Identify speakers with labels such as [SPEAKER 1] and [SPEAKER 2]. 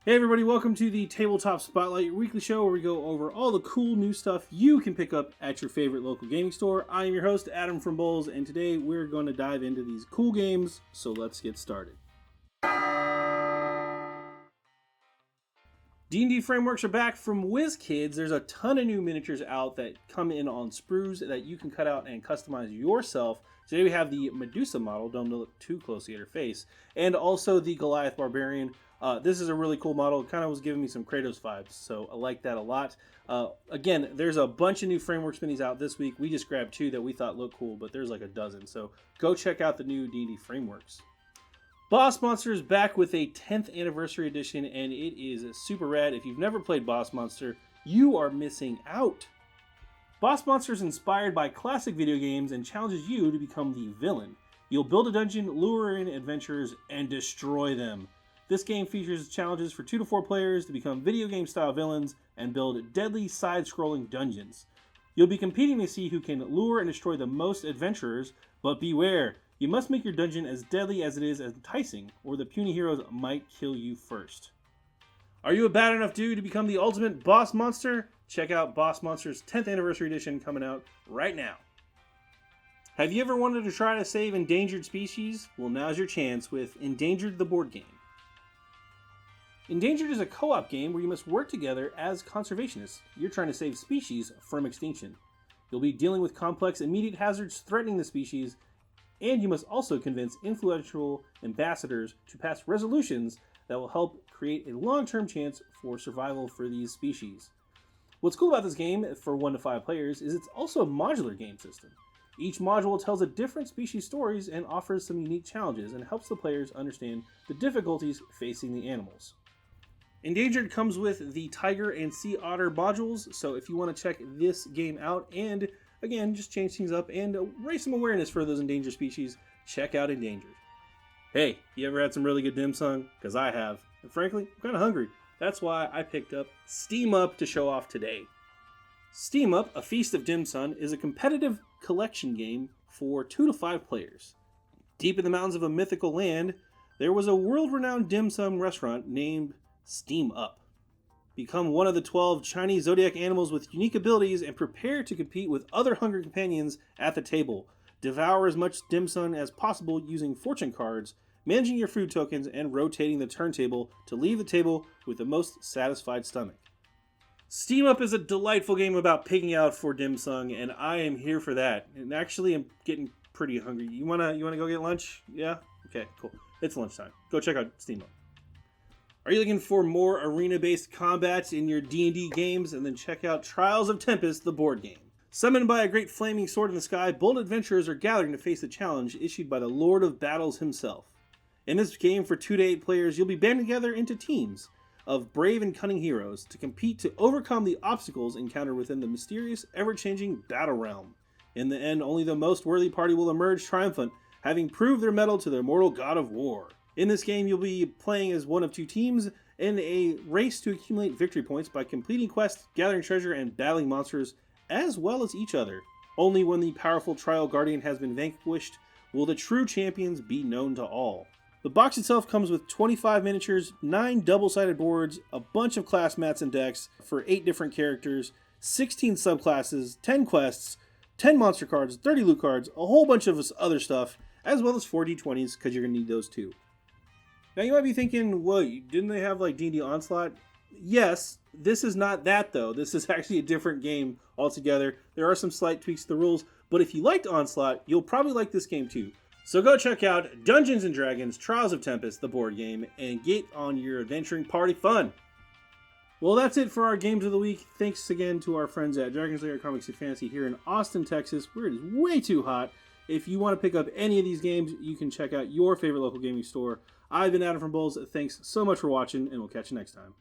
[SPEAKER 1] Hey everybody, welcome to the Tabletop Spotlight, your weekly show where we go over all the cool new stuff you can pick up at your favorite local gaming store. I am your host, Adam from Bowles, and today we're going to dive into these cool games, so let's get started. D&D Frameworks are back from WizKids. There's a ton of new miniatures out that come in on sprues that you can cut out and customize yourself. Today we have the Medusa model, don't look too closely at her face, and also the Goliath Barbarian. This is a really cool model. It kind of was giving me some Kratos vibes, so I like that a lot. Again, there's a bunch of new Frameworks minis out this week. We just grabbed two that we thought looked cool, but there's like a dozen, so go check out the new D&D Frameworks. Boss Monster is back with a 10th anniversary edition, and it is super rad. If you've never played Boss Monster, you are missing out. Boss Monster is inspired by classic video games and challenges you to become the villain. You'll build a dungeon, lure in adventurers, and destroy them. This game features challenges for 2 to 4 players to become video game style villains and build deadly side-scrolling dungeons. You'll be competing to see who can lure and destroy the most adventurers, but beware, you must make your dungeon as deadly as it is enticing, or the puny heroes might kill you first. Are you a bad enough dude to become the ultimate boss monster? Check out Boss Monster's 10th anniversary edition coming out right now. Have you ever wanted to try to save endangered species? Well, now's your chance with Endangered the board game. Endangered is a co-op game where you must work together as conservationists. You're trying to save species from extinction. You'll be dealing with complex immediate hazards threatening the species, and you must also convince influential ambassadors to pass resolutions that will help create a long-term chance for survival for these species. What's cool about this game for 1 to 5 players is it's also a modular game system. Each module tells a different species stories and offers some unique challenges and helps the players understand the difficulties facing the animals. Endangered comes with the Tiger and Sea Otter modules, so if you want to check this game out and, again, just change things up and raise some awareness for those endangered species, check out Endangered. Hey, you ever had some really good dim sum? Because I have. And frankly, I'm kind of hungry. That's why I picked up Steam Up to show off today. Steam Up, A Feast of Dim Sum, is a competitive collection game for 2 to 5 players. Deep in the mountains of a mythical land, there was a world-renowned dim sum restaurant named Steam Up. Become one of the 12 Chinese zodiac animals with unique abilities and prepare to compete with other hungry companions at the table. Devour as much dim sum as possible using fortune cards, managing your food tokens, and rotating the turntable to leave the table with the most satisfied stomach. Steam Up is a delightful game about picking out for dim sum, and I am here for that. And actually, I'm getting pretty hungry. You wanna go get lunch? Yeah? Okay, cool. It's lunchtime. Go check out Steam Up. Are you looking for more arena-based combat in your D&D games? And then check out Trials of Tempest, the board game. Summoned by a great flaming sword in the sky, bold adventurers are gathering to face the challenge issued by the Lord of Battles himself. In this game, for 2 to 8 players, you'll be banded together into teams of brave and cunning heroes to compete to overcome the obstacles encountered within the mysterious, ever-changing battle realm. In the end, only the most worthy party will emerge triumphant, having proved their mettle to the immortal god of war. In this game, you'll be playing as one of 2 teams in a race to accumulate victory points by completing quests, gathering treasure, and battling monsters, as well as each other. Only when the powerful Trial Guardian has been vanquished will the true champions be known to all. The box itself comes with 25 miniatures, 9 double-sided boards, a bunch of class mats and decks for 8 different characters, 16 subclasses, 10 quests, 10 monster cards, 30 loot cards, a whole bunch of other stuff, as well as 4 d20s, because you're going to need those too. Now you might be thinking, well, didn't they have like D&D Onslaught? Yes, this is not that though. This is actually a different game altogether. There are some slight tweaks to the rules, but if you liked Onslaught, you'll probably like this game too. So go check out Dungeons & Dragons Trials of Tempest, the board game, and get on your adventuring party fun. Well, that's it for our Games of the Week. Thanks again to our friends at Dragon's Lair Comics and Fantasy here in Austin, Texas, where it is way too hot. If you want to pick up any of these games, you can check out your favorite local gaming store. I've been Adam from Bowles. Thanks so much for watching, and we'll catch you next time.